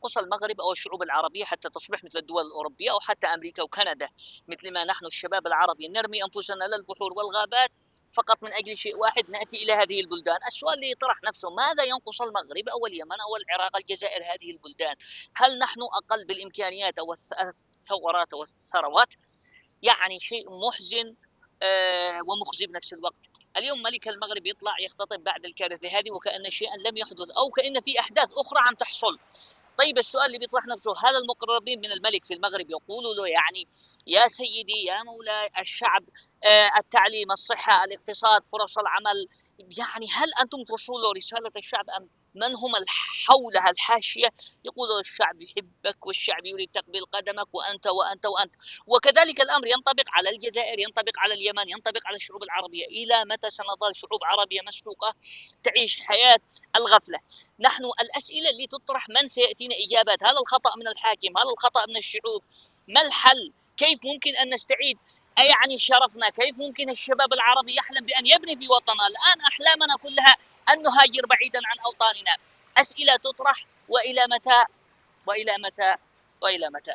ينقص المغرب أو الشعوب العربية حتى تصبح مثل الدول الأوروبية أو حتى أمريكا وكندا، مثل ما نحن الشباب العربي نرمي أنفسنا للبحور والغابات فقط من أجل شيء واحد، نأتي إلى هذه البلدان. السؤال اللي يطرح نفسه: ماذا ينقص المغرب أو اليمن أو العراق الجزائر، هذه البلدان؟ هل نحن أقل بالإمكانيات أو الثورات أو الثروات؟ يعني شيء محزن ومخزي بنفس الوقت. اليوم ملك المغرب يطلع يختطب بعد الكارثة هذه وكأن شيئا لم يحدث أو كأن في أحداث أخرى عم تحصل. طيب السؤال اللي بيطرح نفسه: هل المقربين من الملك في المغرب يقولوا له يعني يا سيدي يا مولاي الشعب، التعليم، الصحة، الاقتصاد، فرص العمل، يعني هل أنتم توصلوا رسالة الشعب أم من هم حولها الحاشية يقولوا الشعب يحبك والشعب يريد تقبيل قدمك وأنت وأنت وأنت؟ وكذلك الأمر ينطبق على الجزائر، ينطبق على اليمن، ينطبق على الشعوب العربية. إلى متى سنظل شعوب عربية مسلوقة تعيش حياة الغفلة؟ نحن الأسئلة اللي تطرح من سيأتينا إجابات؟ هل الخطأ من الحاكم؟ هل الخطأ من الشعوب؟ ما الحل؟ كيف ممكن أن نستعيد يعني شرفنا؟ كيف ممكن الشباب العربي يحلم بأن يبني في وطنه؟ الآن أحلامنا كلها أن نهاجر بعيدا عن أوطاننا. أسئلة تطرح، وإلى متى؟ وإلى متى؟ وإلى متى؟